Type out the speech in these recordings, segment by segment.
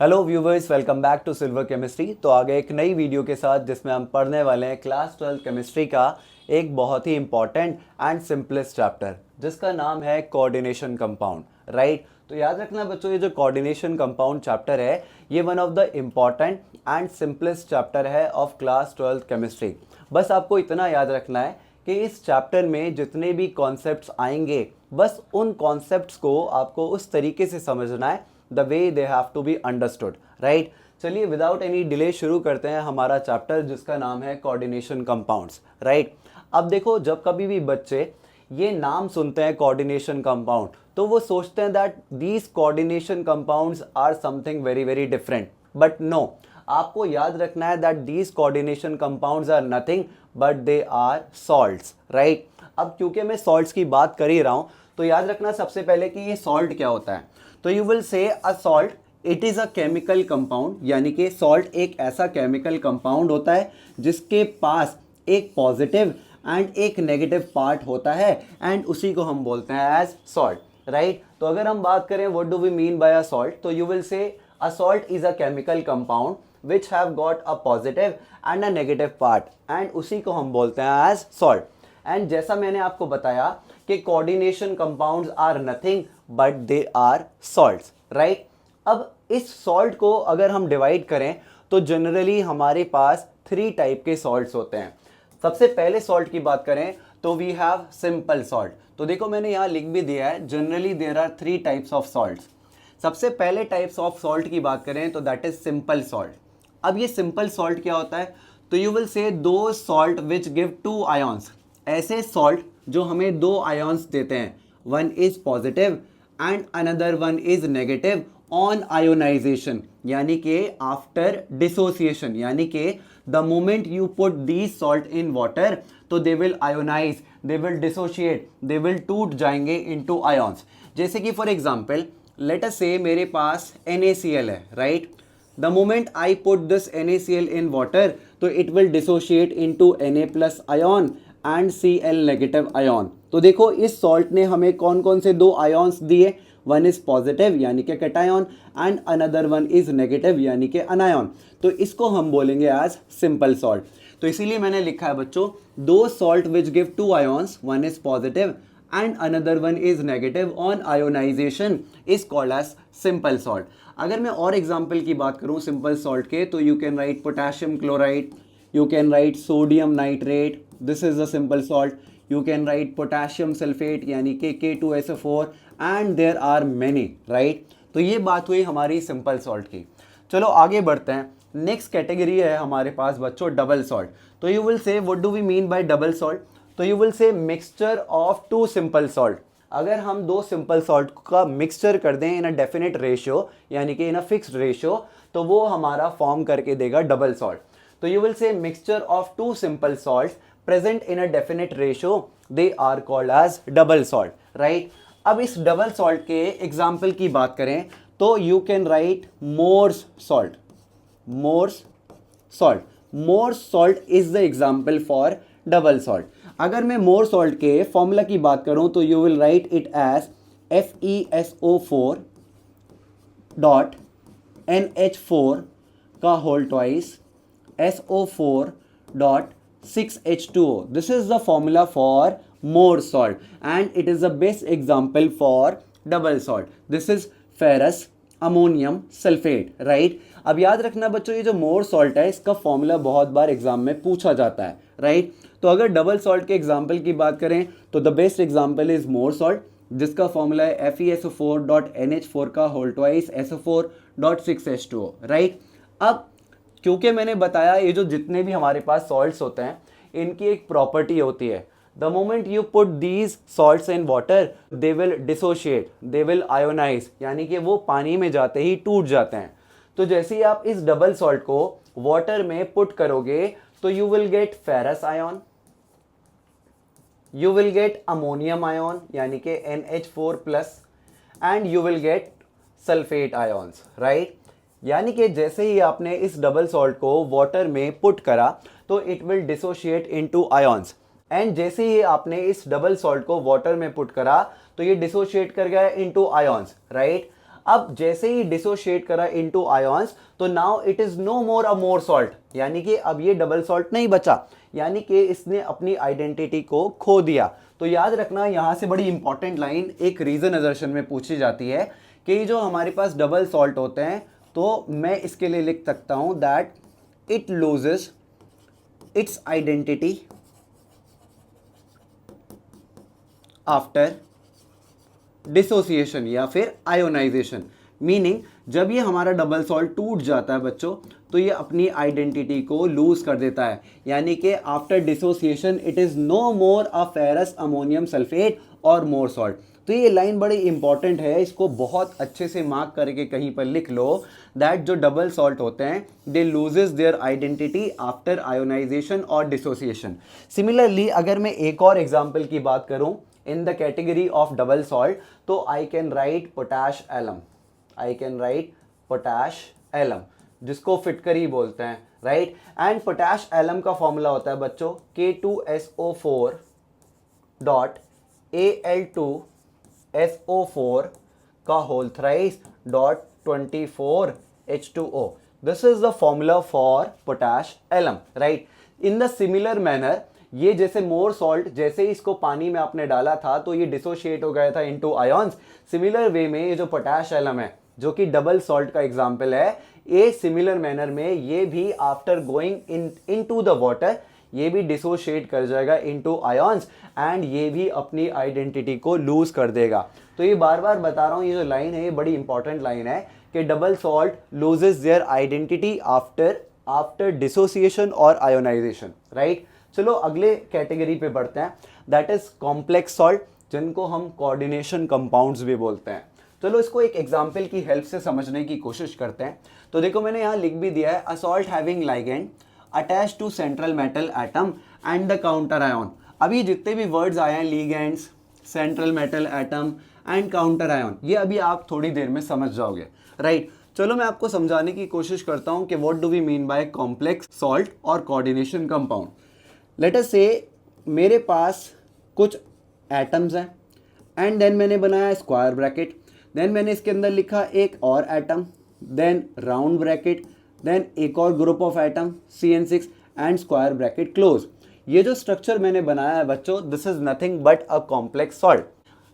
Hello viewers, welcome back to Silver Chemistry. तो आगे एक नई वीडियो के साथ जिसमें हम पढ़ने वाले हैं क्लास 12 केमिस्ट्री का एक बहुत ही इंपॉर्टेंट एंड सिंपलेस्ट चैप्टर जिसका नाम है कोऑर्डिनेशन कंपाउंड। राइट, तो याद रखना बच्चों, ये जो कोऑर्डिनेशन कंपाउंड चैप्टर है ये one of the important and simplest chapter है ऑफ क्लास 12 केमिस्ट्री। बस आपको इतना याद रखना है कि इस चैप्टर में जितने भी कॉन्सेप्ट्स आएंगे बस उन कॉन्सेप्ट्स को आपको उस तरीके से समझना है the way they have to be understood, right? चलिए विदाउट एनी डिले शुरू करते हैं हमारा चैप्टर जिसका नाम है कोऑर्डिनेशन कंपाउंड्स। राइट, अब देखो, जब कभी भी बच्चे ये नाम सुनते हैं कोऑर्डिनेशन कंपाउंड तो वो सोचते हैं that these coordination compounds are something very very different, but no, आपको याद रखना है that these coordination compounds are nothing but they are salts. Right, अब क्योंकि मैं सॉल्ट्स की बात कर ही रहा हूँ तो याद रखना सबसे पहले कि ये सॉल्ट क्या होता है। तो you will say a salt it is a chemical compound, यानी कि सॉल्ट एक ऐसा केमिकल कंपाउंड होता है जिसके पास एक पॉजिटिव एंड एक नेगेटिव पार्ट होता है एंड उसी को हम बोलते हैं एज सॉल्ट। राइट, तो अगर हम बात करें what do we mean by a salt, तो you will say a salt is a chemical compound which have got a positive and a negative part and उसी को हम बोलते हैं एज सॉल्ट। एंड जैसा मैंने आपको बताया कि coordination compounds are nothing but they are salts. Right, अब इस सॉल्ट को अगर हम डिवाइड करें तो जनरली हमारे पास 3 टाइप के सॉल्ट्स होते हैं। सबसे पहले सॉल्ट की बात करें तो वी हैव सिंपल सॉल्ट। तो देखो मैंने यहाँ लिख भी दिया है, generally there are 3 types of salts. सबसे पहले टाइप्स ऑफ सॉल्ट की बात करें तो दैट इज सिंपल सॉल्ट। अब ये सिंपल सॉल्ट क्या होता है, तो यू विल से दो सॉल्ट विच गिव 2 आयॉन्स, ऐसे सॉल्ट जो हमें 2 आयॉन्स देते हैं, one is positive and another one is negative on ionisation, यानी कि आफ्टर डिसोसिएशन, यानी कि the moment you put these salt in water तो they will ionise, they will dissociate, they will टूट जाएंगे इनटू आयॉन्स। जैसे कि फॉर एग्जांपल लेट अस से मेरे पास NaCl है। Right, the moment I put this NaCl in water तो it will dissociate into Na+ ion and Cl negative ion. तो देखो इस सॉल्ट ने हमें कौन कौन से 2 आयॉन्स दिए, वन इज पॉजिटिव यानी कि cation and another one is negative यानी कि अनायन। तो इसको हम बोलेंगे एज सिंपल सॉल्ट। तो इसीलिए मैंने लिखा है बच्चों, दो salt which give 2 ions, one is positive and another one is negative on ionization is called as simple salt. अगर मैं और एग्जाम्पल की बात करूँ सिंपल सॉल्ट के, तो you can write potassium chloride, you can write sodium nitrate, this is a simple salt. You can write potassium sulfate यानी कि K2SO4 and there are many, right? तो ये बात हुई हमारी सिंपल सॉल्ट की। चलो आगे बढ़ते हैं, नेक्स्ट कैटेगरी है हमारे पास बच्चों डबल सॉल्ट। तो you will say what do we mean by double salt, तो you will say mixture of 2 simple salt. अगर हम 2 सिंपल सॉल्ट का मिक्सचर कर दें इन अ डेफिनेट रेशियो यानी कि इन अ फिक्स्ड रेशियो, तो वो हमारा फॉर्म करके देगा डबल सॉल्ट। तो you will say mixture of 2 simple salts present in a definite ratio, they are called as double salt. Right, अब इस डबल सॉल्ट के एग्जाम्पल की बात करें तो you can write Morse salt. Morse salt, Morse salt is the example for double salt. अगर मैं Morse salt के फॉर्मूला की बात करूं तो you will write it as FeSO4 dot NH4 का whole twice SO4 dot 6H2O. This is the formula for Morse salt and it is the best example for double salt. This is ferrous ammonium sulfate. Right, अब याद रखना बच्चों, ये जो Morse salt है इसका formula बहुत बार एग्जाम में पूछा जाता है। राइट, तो अगर डबल सॉल्ट के एग्जाम्पल की बात करें तो the best example is Morse salt जिसका फॉर्मूला है FeSO4 dot NH4 का whole twice SO4 dot 6H2O. Right, अब क्योंकि मैंने बताया ये जो जितने भी हमारे पास सॉल्ट्स होते हैं इनकी एक प्रॉपर्टी होती है, the moment you put these salts in water they will dissociate, they will ionize, यानी कि वो पानी में जाते ही टूट जाते हैं। तो जैसे ही आप इस डबल सॉल्ट को वाटर में पुट करोगे तो you will get ferrous ion, you will get ammonium ion यानी कि NH4+ and you will get sulphate ions. Right, यानी कि जैसे ही आपने इस डबल सॉल्ट को वाटर में पुट करा तो it will dissociate into ions and जैसे ही आपने इस डबल सॉल्ट को वाटर में पुट करा तो ये डिसोशिएट कर गया इनटू आयॉन्स। राइट, अब जैसे ही डिसोशिएट करा इनटू आयंस तो now it is no more a more salt, यानी कि अब ये डबल सॉल्ट नहीं बचा, यानी कि इसने अपनी आइडेंटिटी को खो दिया। तो याद रखना यहां से बड़ी इंपॉर्टेंट लाइन एक रीजन असर्शन में पूछी जाती है कि जो हमारे पास डबल सॉल्ट होते हैं तो मैं इसके लिए लिख सकता हूं that it loses it's identity after dissociation या फिर आयोनाइजेशन। मीनिंग जब ये हमारा डबल सॉल्ट टूट जाता है बच्चों तो ये अपनी आइडेंटिटी को लूज कर देता है, यानी कि after dissociation it is no more a ferrous ammonium sulphate और मोर सॉल्ट। तो ये लाइन बड़ी इंपॉर्टेंट है, इसको बहुत अच्छे से मार्क करके कहीं पर लिख लो दैट जो डबल सॉल्ट होते हैं they loses their identity after ionisation और डिसोसिएशन। सिमिलरली अगर मैं एक और एग्जाम्पल की बात करूं in the category of double salt तो I can write potash alum, I can write potash alum जिसको फिटकरी बोलते हैं, राइट। एंड पोटैश एलम का फॉर्मूला होता है बच्चों K2SO4 डॉट Al2SO4 का whole thrice dot 24H2O। This is the formula for potash alum, right. In the similar manner ये जैसे मोर सॉल्ट जैसे ही इसको पानी में आपने डाला था तो ये डिसोशिएट हो गया था इनटू आयंस। सिमिलर वे में ये जो पोटैश एलम है जो कि डबल सॉल्ट का एग्जांपल है, ये सिमिलर मैनर में ये भी after going into the water ये भी डिसोशिएट कर जाएगा इनटू आयंस एंड ये भी अपनी आइडेंटिटी को लूज कर देगा। तो ये बार बार बता रहा हूं, ये जो लाइन है ये बड़ी इंपॉर्टेंट लाइन है कि double salt loses their identity after dissociation और आयोनाइजेशन, राइट। चलो अगले कैटेगरी पे बढ़ते हैं, दैट इज कॉम्प्लेक्स सॉल्ट जिनको हम कोऑर्डिनेशन कंपाउंड्स भी बोलते हैं। चलो इसको एक एग्जांपल की हेल्प से समझने की कोशिश करते हैं। तो देखो मैंने यहाँ लिख भी दिया है, a salt having ligand attached to central metal atom and the counter ion. अभी जितने भी वर्ड्स आए हैं ligands, central metal atom and counter ion, ये अभी आप थोड़ी देर में समझ जाओगे, राइट। चलो मैं आपको समझाने की कोशिश करता हूँ कि what do we mean by complex salt और कोऑर्डिनेशन कंपाउंड। लेट अस से मेरे पास कुछ एटम्स हैं एंड देन मैंने बनाया स्क्वायर ब्रैकेट, देन मैंने इसके अंदर लिखा एक और atom, then round bracket, then एक और group of atom CN6 and square bracket close. ये जो स्ट्रक्चर मैंने बनाया है बच्चों this is nothing but a complex salt,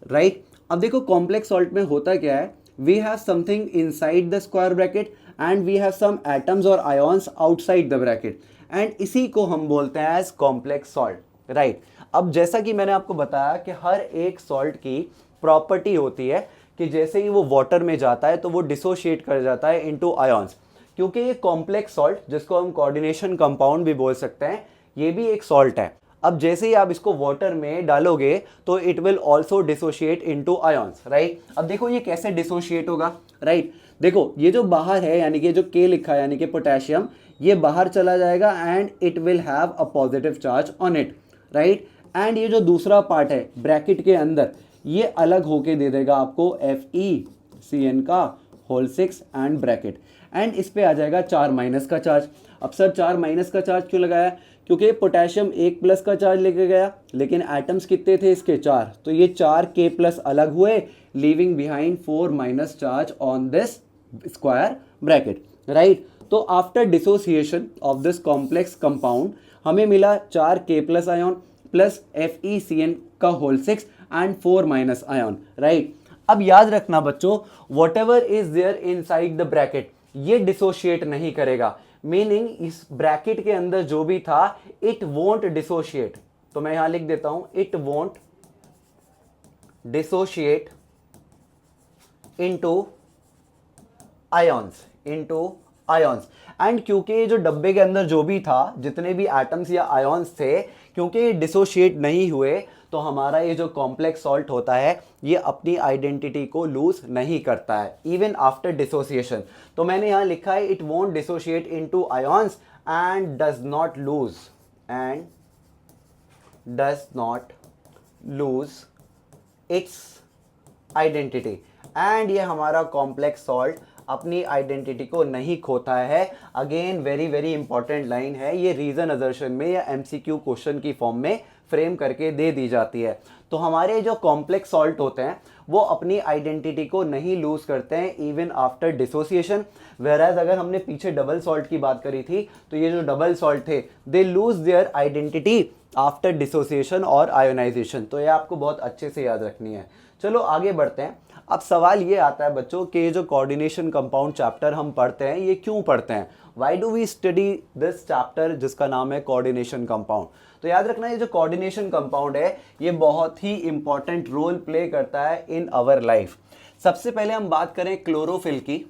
right. अब देखो कॉम्प्लेक्स सॉल्ट में होता क्या है, we have something inside the square bracket and we have some atoms और ions outside the bracket and इसी को हम बोलते हैं एज कॉम्प्लेक्स सॉल्ट, राइट। अब जैसा कि मैंने आपको बताया कि हर एक सॉल्ट की प्रॉपर्टी होती है कि जैसे ही वो वाटर में जाता है तो वो डिसोशिएट कर जाता है इनटू आयॉन्स। क्योंकि ये कॉम्प्लेक्स सॉल्ट जिसको हम कोऑर्डिनेशन कंपाउंड भी बोल सकते हैं ये भी एक सॉल्ट है। अब जैसे ही आप इसको वाटर में डालोगे तो it will also dissociate into ions, right. अब देखो ये कैसे डिसोशिएट होगा, राइट। देखो ये जो बाहर है यानी कि जो K लिखा है यानी कि पोटेशियम, ये बाहर चला जाएगा and it will have a positive charge on it, right. And ये जो दूसरा पार्ट है ब्रैकेट के अंदर ये अलग होके दे देगा आपको FeCN का होल 6 एंड ब्रैकेट एंड इस पे आ जाएगा 4 माइनस का चार्ज। अब सर 4 माइनस का चार्ज क्यों लगाया, क्योंकि पोटेशियम 1 प्लस का चार्ज लेके गया लेकिन एटम्स कितने थे इसके 4, तो ये 4 K प्लस अलग हुए leaving behind 4 minus charge on this square bracket, right. तो after dissociation of this complex compound हमें मिला 4 K plus ion plus FeCN का whole 6 and 4 minus ion, right. अब याद रखना बच्चों whatever is there inside the bracket ये dissociate नहीं करेगा, मीनिंग इस ब्रैकेट के अंदर जो भी था इट वोंट डिसोशिएट। तो मैं यहां लिख देता हूं it won't dissociate into ions and क्योंकि ये जो डब्बे के अंदर जो भी था जितने भी एटम्स या आयॉन्स थे क्योंकि ये डिसोशिएट नहीं हुए तो हमारा ये जो कॉम्प्लेक्स सॉल्ट होता है ये अपनी आइडेंटिटी को लूज नहीं करता है इवन आफ्टर डिसोसिएशन। तो मैंने यहाँ लिखा है it won't dissociate into ions and does not lose its identity and ये हमारा कॉम्प्लेक्स सॉल्ट अपनी आइडेंटिटी को नहीं खोता है। Again very very important line है, ये रीजन असर्शन में या एमसीक्यू क्वेश्चन की फॉर्म में फ्रेम करके दे दी जाती है। तो हमारे जो कॉम्प्लेक्स सॉल्ट होते हैं वो अपनी आइडेंटिटी को नहीं लूज करते हैं इवन आफ्टर डिसोसिएशन। वेराज अगर हमने पीछे डबल सॉल्ट की बात करी थी तो ये जो डबल सॉल्ट थे they lose their identity after dissociation और आयोनाइजेशन। तो ये आपको बहुत अच्छे से याद रखनी है। चलो आगे बढ़ते हैं। अब सवाल ये आता है बच्चों कि ये जो कोऑर्डिनेशन कंपाउंड चैप्टर हम पढ़ते हैं ये क्यों पढ़ते हैं, why do we study this chapter जिसका नाम है कोऑर्डिनेशन कंपाउंड। तो याद रखना ये जो कोऑर्डिनेशन कंपाउंड है ये बहुत ही इंपॉर्टेंट रोल प्ले करता है इन आवर लाइफ। सबसे पहले हम बात करें क्लोरोफिल की।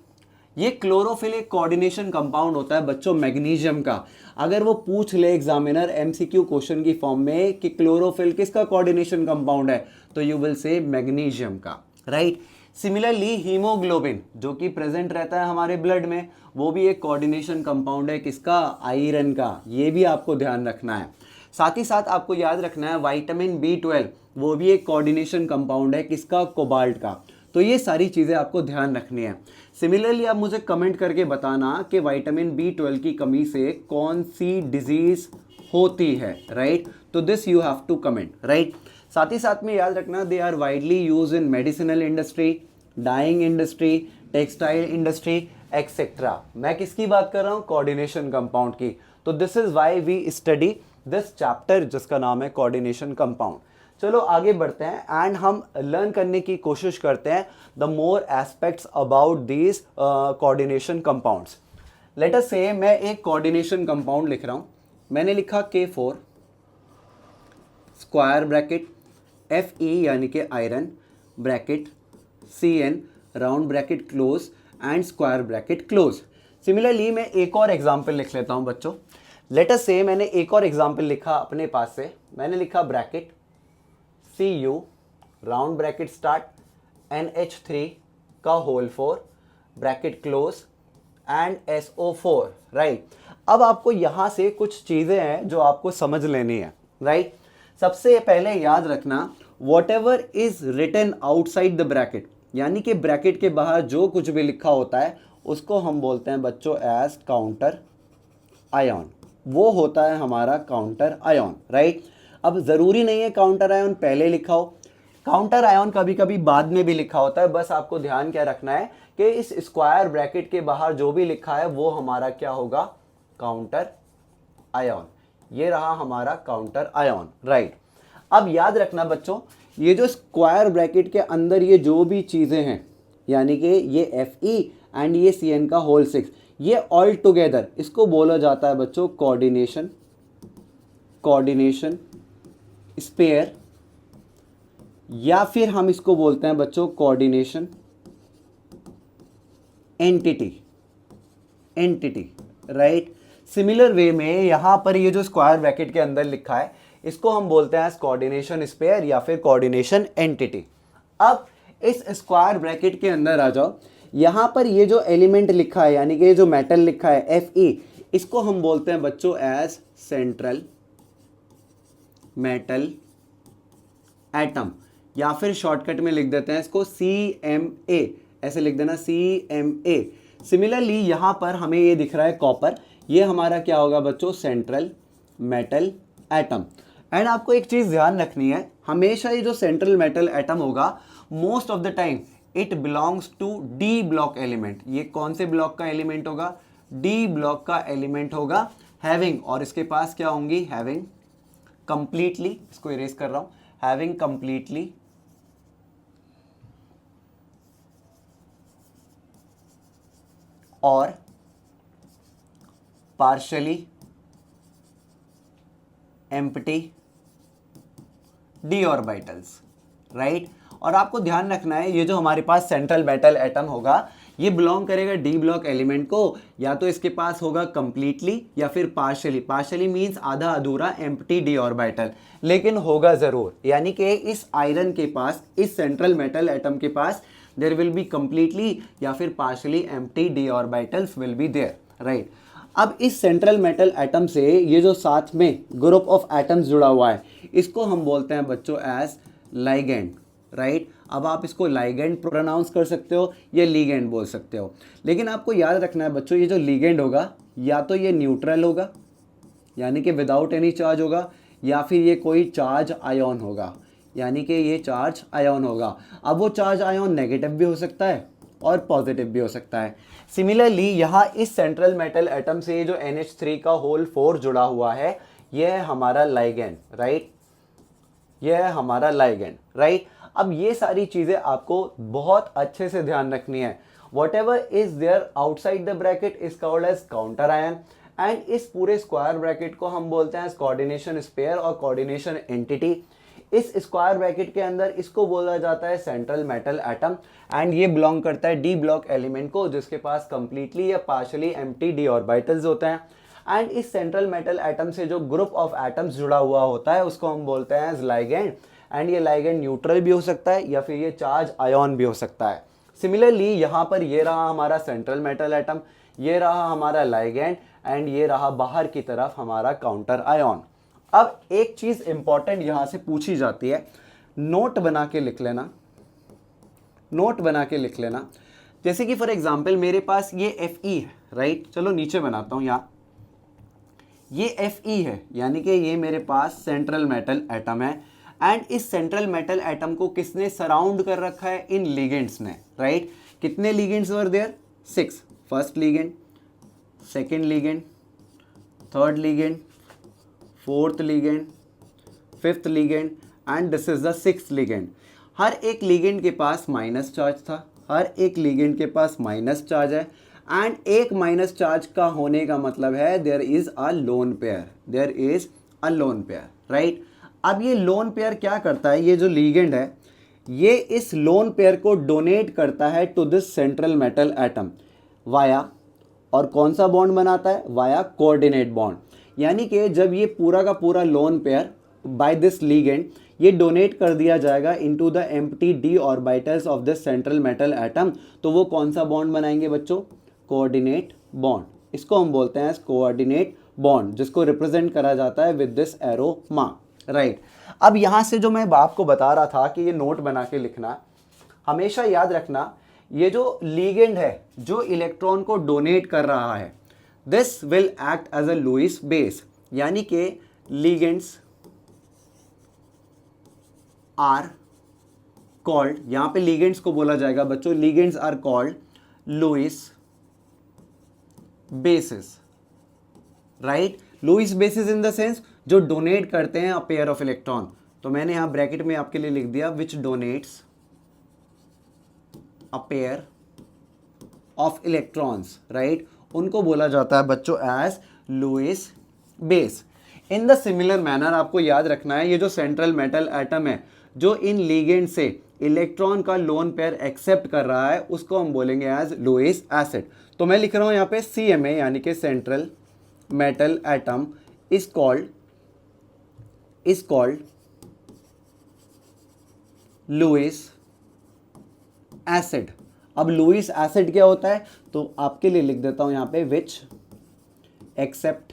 ये क्लोरोफिल एक कोऑर्डिनेशन कंपाउंड होता है बच्चों मैग्नीशियम का। अगर वो पूछ ले एग्जामिनर एमसीक्यू क्वेश्चन की फॉर्म में कि क्लोरोफिल किसका कोऑर्डिनेशन कंपाउंड है तो यू विल से मैग्नीशियम का, राइट। सिमिलरली हीमोग्लोबिन जो कि प्रेजेंट रहता है हमारे ब्लड में वो भी एक कोऑर्डिनेशन कंपाउंड है किसका, आयरन का। ये भी आपको ध्यान रखना है। साथ ही साथ आपको याद रखना है विटामिन B12 वो भी एक कोऑर्डिनेशन कंपाउंड है किसका, कोबाल्ट का। तो ये सारी चीज़ें आपको ध्यान रखनी है। सिमिलरली आप मुझे कमेंट करके बताना कि विटामिन B12 की कमी से कौन सी डिजीज होती है, राइट। तो this you have to comment, right. साथ ही साथ में याद रखना they are widely use in medicinal industry, dyeing industry, textile industry etcetera. मैं किसकी बात कर रहा हूँ, कोऑर्डिनेशन कंपाउंड की। तो this is why we study this chapter जिसका नाम है कोऑर्डिनेशन कंपाउंड। चलो आगे बढ़ते हैं एंड हम लर्न करने की कोशिश करते हैं the more aspects about these coordination compounds. Late us से मैं एक कोऑर्डिनेशन कंपाउंड लिख रहा हूँ। मैंने लिखा K4 स्क्वायर ब्रैकेट Fe यानी कि iron bracket Cn round bracket close and square bracket close. Similarly मैं एक और एग्जाम्पल लिख लेता हूँ बच्चों। लेट अस से मैंने एक और एग्जाम्पल लिखा अपने पास से। मैंने लिखा bracket Cu round bracket start NH3 का whole 4 bracket close and SO4, right. अब आपको यहाँ से कुछ चीज़ें हैं जो आपको समझ लेनी है, राइट। सबसे पहले याद रखना whatever is written outside the bracket, यानी कि ब्रैकेट के बाहर जो कुछ भी लिखा होता है उसको हम बोलते हैं बच्चों एज काउंटर आयन। वो होता है हमारा काउंटर आयन, राइट। अब ज़रूरी नहीं है काउंटर आयन पहले लिखा हो, काउंटर आयन कभी कभी बाद में भी लिखा होता है। बस आपको ध्यान क्या रखना है कि इस स्क्वायर ब्रैकेट के बाहर जो भी लिखा है वो हमारा क्या होगा, काउंटर आयन। ये रहा हमारा काउंटर आयन, राइट। अब याद रखना बच्चों ये जो स्क्वायर ब्रैकेट के अंदर ये जो भी चीज़ें हैं यानी कि ये Fe एंड ये Cn का होल 6 ये ऑल टुगेदर इसको बोला जाता है बच्चों कोऑर्डिनेशन स्पेयर, या फिर हम इसको बोलते हैं बच्चों coordination entity, right. Similar way में यहाँ पर ये जो स्क्वायर ब्रैकेट के अंदर लिखा है इसको हम बोलते हैं कोऑर्डिनेशन स्पेयर या फिर कोऑर्डिनेशन एंटिटी। अब इस स्क्वायर ब्रैकेट के अंदर आ जाओ। यहाँ पर ये जो एलिमेंट लिखा है यानी कि ये जो मेटल लिखा है Fe इसको हम बोलते हैं बच्चों एज सेंट्रल मेटल एटम, या फिर शॉर्टकट में लिख देते हैं इसको CMA, ऐसे लिख देना CMA। सिमिलरली यहाँ पर हमें ये दिख रहा है कॉपर, ये हमारा क्या होगा बच्चों, सेंट्रल मेटल एटम। एंड आपको एक चीज़ ध्यान रखनी है, हमेशा ये जो सेंट्रल मेटल एटम होगा most of the time it belongs to D block element. ये कौन से ब्लॉक का एलिमेंट होगा, डी ब्लॉक का एलिमेंट होगा हैविंग, और इसके पास क्या होंगी, हैविंग कंप्लीटली, इसको इरेज कर रहा हूं, हैविंग कंप्लीटली और partially empty D orbitals, right. और आपको ध्यान रखना है ये जो हमारे पास सेंट्रल मेटल एटम होगा ये बिलोंग करेगा डी ब्लॉक एलिमेंट को, या तो इसके पास होगा कंप्लीटली या फिर पार्शली मींस आधा अधूरा एम्प्टी डी ऑर्बिटल, लेकिन होगा ज़रूर। यानी कि इस आयरन के पास, इस सेंट्रल मेटल एटम के पास देयर विल बी कंप्लीटली या फिर partially empty D orbitals will be there, right. अब इस सेंट्रल मेटल एटम से ये जो साथ में ग्रुप ऑफ एटम्स जुड़ा हुआ है इसको हम बोलते हैं बच्चों एज लाइगेंड, राइट। अब आप इसको लाइगेंड प्रोनाउंस कर सकते हो या लीगेंड बोल सकते हो, लेकिन आपको याद रखना है बच्चों, ये जो लीगेंड होगा या तो ये न्यूट्रल होगा यानी कि विदाउट एनी चार्ज होगा, या फिर ये कोई चार्ज आयन होगा यानी कि ये चार्ज आयन होगा। अब वो चार्ज आयन नेगेटिव भी हो सकता है और पॉजिटिव भी हो सकता है। सिमिलरली यहाँ इस सेंट्रल मेटल एटम से जो NH3 का होल 4 जुड़ा हुआ है, यह है हमारा लाइगेंड, राइट। यह है हमारा लाइगेंड, राइट। अब ये सारी चीज़ें आपको बहुत अच्छे से ध्यान रखनी है। Whatever is there outside the bracket is called as counter ion, and इस पूरे स्क्वायर ब्रैकेट को हम बोलते हैं कोऑर्डिनेशन स्पेयर और कोऑर्डिनेशन एंटिटी। इस स्क्वायर ब्रैकेट के अंदर इसको बोला जाता है सेंट्रल मेटल एटम, एंड ये बिलोंग करता है डी ब्लॉक एलिमेंट को, जिसके पास कंप्लीटली या पार्शियली एम्प्टी डी ऑर्बिटल्स होते हैं। एंड इस सेंट्रल मेटल एटम से जो ग्रुप ऑफ एटम्स जुड़ा हुआ होता है उसको हम बोलते हैं एज लाइगेंड, एंड ये लाइगेंड न्यूट्रल भी हो सकता है या फिर ये चार्ज आयन भी हो सकता है। सिमिलरली यहाँ पर ये रहा हमारा सेंट्रल मेटल एटम, ये रहा हमारा लाइगेंड, एंड ये रहा बाहर की तरफ हमारा काउंटर आयन। अब एक चीज इंपॉर्टेंट यहां से पूछी जाती है, नोट बना के लिख लेना, नोट बना के लिख लेना। जैसे कि फॉर एग्जांपल मेरे पास ये Fe है, राइट। चलो नीचे बनाता हूं, यहां ये Fe है यानी कि ये मेरे पास सेंट्रल मेटल एटम है, एंड इस सेंट्रल मेटल एटम को किसने सराउंड कर रखा है, इन लिगेंड्स ने, राइट। कितने ligands were there, 6। First ligand, second ligand, third ligand, fourth ligand, fifth ligand, and this is the sixth ligand. हर एक लिगेंड के पास माइनस चार्ज था, हर एक लिगेंड के पास माइनस चार्ज है, एंड एक माइनस चार्ज का होने का मतलब है there is a lone pair, there is a lone pair, right. अब ये लोन पेयर क्या करता है, ये जो लिगेंड है ये इस लोन पेयर को डोनेट करता है to this central metal atom via, और कौन सा बॉन्ड बनाता है, वाया कोऑर्डिनेट बॉन्ड। यानी कि जब ये पूरा का पूरा lone pair by this ligand ये डोनेट कर दिया जाएगा into the empty D orbitals of this central metal atom, तो वो कौन सा बॉन्ड बनाएंगे बच्चों, कोऑर्डिनेट बॉन्ड। इसको हम बोलते हैं कोऑर्डिनेट बॉन्ड, जिसको रिप्रेजेंट करा जाता है with this arrow mark, right. अब यहाँ से जो मैं आपको बता रहा था कि ये नोट बना के लिखना, हमेशा याद रखना, ये जो लिगेंड है जो इलेक्ट्रॉन को डोनेट कर रहा है, this will act as a Lewis base, यानी कि लिगेंड्स आर कॉल्ड, यहां पे लिगेंड्स को बोला जाएगा बच्चों, ligands are called Lewis bases, right. Lewis bases in the sense जो डोनेट करते हैं अ पेयर ऑफ इलेक्ट्रॉन। तो मैंने यहां ब्रैकेट में आपके लिए लिख दिया which donates a pair of electrons, right. उनको बोला जाता है बच्चों as Lewis base. In the similar manner आपको याद रखना है, ये जो सेंट्रल मेटल एटम है जो इन लिगेंड से इलेक्ट्रॉन का लोन पेयर एक्सेप्ट कर रहा है, उसको हम बोलेंगे एज लुईस एसिड। तो मैं लिख रहा हूं यहां पे CMA यानी कि central metal atom is called Lewis acid. अब लुईस एसिड क्या होता है, तो आपके लिए लिख देता हूं यहां पे which accept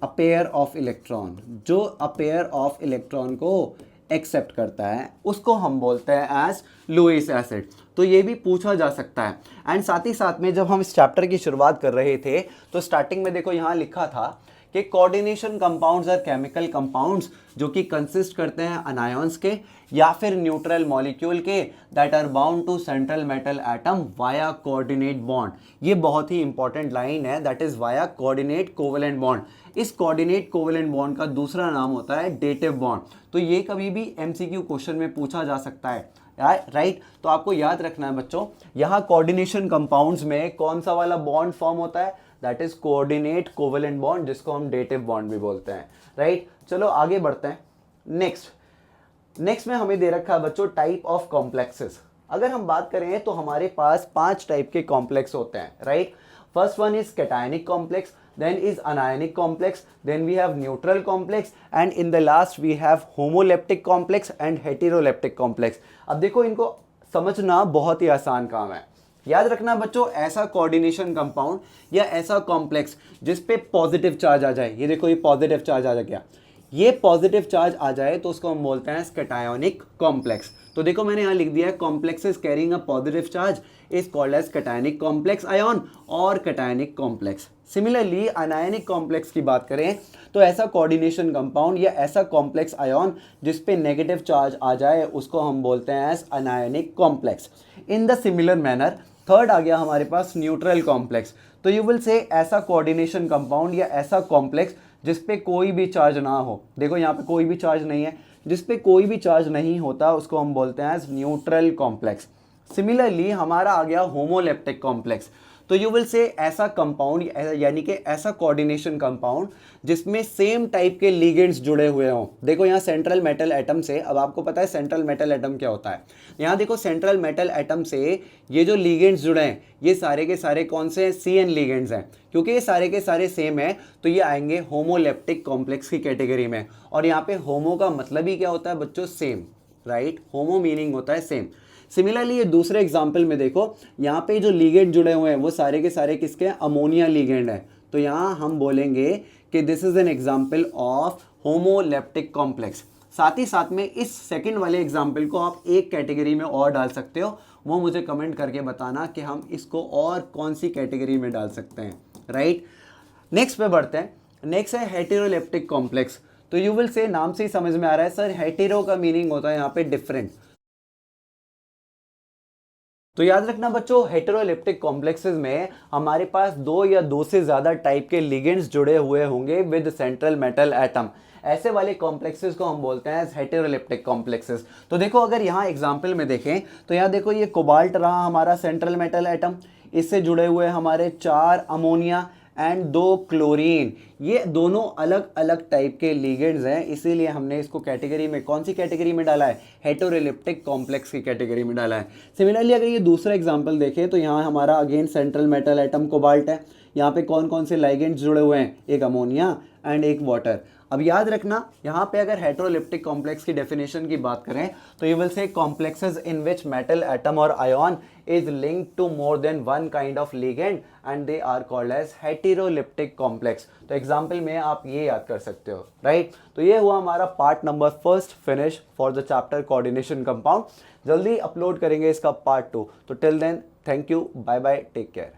a pair of electron, जो अ पेयर ऑफ इलेक्ट्रॉन को एक्सेप्ट करता है उसको हम बोलते हैं एज लुईस एसिड। तो ये भी पूछा जा सकता है। एंड साथ ही साथ में जब हम इस चैप्टर की शुरुआत कर रहे थे तो स्टार्टिंग में देखो यहाँ लिखा था कि coordination compounds are chemical compounds जो कि कंसिस्ट करते हैं अनायंस के या फिर न्यूट्रल मॉलिक्यूल के that are bound to central metal atom via coordinate bond. ये बहुत ही इंपॉर्टेंट लाइन है, that is via coordinate covalent bond. इस कोऑर्डिनेट कोवेलेंट बॉन्ड का दूसरा नाम होता है डेटिव बॉन्ड। तो ये कभी भी MCQ क्वेश्चन में पूछा जा सकता है, राइट। तो आपको याद रखना है बच्चों, यहाँ कोऑर्डिनेशन कंपाउंड्स में कौन सा वाला बॉन्ड फॉर्म होता है, that is coordinate covalent bond, जिसको हम डेटिव बॉन्ड भी बोलते हैं, राइट। चलो आगे बढ़ते हैं। नेक्स्ट में हमें दे रखा है बच्चों टाइप ऑफ कॉम्प्लेक्सेस। अगर हम बात करें तो हमारे पास 5 टाइप के कॉम्प्लेक्स होते हैं, right. First one is cationic complex, then is anionic complex, then we have neutral complex, and in the last we have homoleptic complex and heteroleptic complex। अब देखो इनको समझना बहुत ही आसान काम है। याद रखना बच्चों, ऐसा कोऑर्डिनेशन कंपाउंड या ऐसा कॉम्प्लेक्स जिस पे पॉजिटिव चार्ज आ जाए, ये देखो ये पॉजिटिव चार्ज आ गया, ये पॉजिटिव चार्ज आ जाए तो उसको हम बोलते हैं कैटायोनिक कॉम्प्लेक्स। तो देखो मैंने यहाँ लिख दिया है complexes carrying a positive charge is called as cationic complex ion और cationic complex. Similarly anionic complex की बात करें तो ऐसा कोऑर्डिनेशन कंपाउंड या ऐसा कॉम्प्लेक्स आयन जिस पे नेगेटिव चार्ज आ जाए उसको हम बोलते हैं as anionic complex. In the similar manner third आ गया हमारे पास न्यूट्रल कॉम्प्लेक्स। तो यू विल से ऐसा कोऑर्डिनेशन कंपाउंड या ऐसा कॉम्प्लेक्स जिस पे कोई भी चार्ज ना हो, देखो यहाँ पे कोई भी चार्ज नहीं है, जिस पे कोई भी चार्ज नहीं होता उसको हम बोलते हैं एज न्यूट्रल कॉम्प्लेक्स। सिमिलरली हमारा आ गया होमोलेप्टिक कॉम्प्लेक्स। तो यू विल से ऐसा कंपाउंड यानी कि ऐसा कोऑर्डिनेशन कंपाउंड जिसमें सेम टाइप के लिगेंड्स जुड़े हुए हों। देखो यहाँ सेंट्रल मेटल एटम से, अब आपको पता है सेंट्रल मेटल एटम क्या होता है, यहाँ देखो सेंट्रल मेटल एटम से ये जो लिगेंड्स जुड़े हैं ये सारे के सारे कौन से हैं, सी एन लिगेंड्स हैं। क्योंकि ये सारे के सारे सेम है तो ये आएंगे होमोलेप्टिक कॉम्प्लेक्स की कैटेगरी में। और यहाँ पे होमो का मतलब ही क्या होता है बच्चों, सेम, राइट, होमो मीनिंग होता है सेम। सिमिलरली ये दूसरे एग्जाम्पल में देखो, यहाँ पे जो लीगेंड जुड़े हुए हैं वो सारे के सारे किसके हैं, अमोनिया लीगेंड है। तो यहाँ हम बोलेंगे कि this is an example of homoleptic complex. साथ ही साथ में इस सेकंड वाले एग्जाम्पल को आप एक कैटेगरी में और डाल सकते हो, वो मुझे कमेंट करके बताना कि हम इसको और कौन सी कैटेगरी में डाल सकते हैं, राइट। नेक्स्ट पे बढ़ते हैं, नेक्स्ट है हेटेरोलेप्टिक कॉम्प्लेक्स। तो यू विल से नाम से ही समझ में आ रहा है सर हेटेरो का मीनिंग होता है यहाँ पे डिफरेंट। तो याद रखना बच्चों, हेटेरोलेप्टिक कॉम्प्लेक्सेस में हमारे पास दो या दो से ज्यादा टाइप के लिगेंड्स जुड़े हुए होंगे विद सेंट्रल मेटल एटम। ऐसे वाले कॉम्प्लेक्सेस को हम बोलते हैं हेटेरोलेप्टिक कॉम्प्लेक्सेस। तो देखो अगर यहाँ एग्जांपल में देखें तो यहाँ देखो ये कोबाल्ट रहा हमारा सेंट्रल मेटल एटम, इससे जुड़े हुए हमारे 4 अमोनिया एंड 2 क्लोरीन। ये दोनों अलग अलग टाइप के लिगेंड्स हैं, इसीलिए हमने इसको कैटेगरी में कौन सी कैटेगरी में डाला है, हेटेरोलेप्टिक कॉम्प्लेक्स की कैटेगरी में डाला है। सिमिलरली अगर ये दूसरा एग्जांपल देखें तो यहाँ हमारा again central metal atom cobalt है, यहाँ पे कौन कौन से लिगेंड्स जुड़े हुए हैं, एक अमोनिया एंड एक वाटर। अब याद रखना यहाँ पे अगर हेटेरोलेप्टिक कॉम्प्लेक्स की डेफिनेशन की बात करें तो you will say complexes in which metal atom और ion is linked to more than one kind of ligand and they are called as heteroleptic complex. तो एग्जांपल में आप ये याद कर सकते हो, राइट। तो ये हुआ हमारा part number first finish for the chapter coordination compound. जल्दी अपलोड करेंगे इसका पार्ट 2। तो till then thank you, bye bye, take care.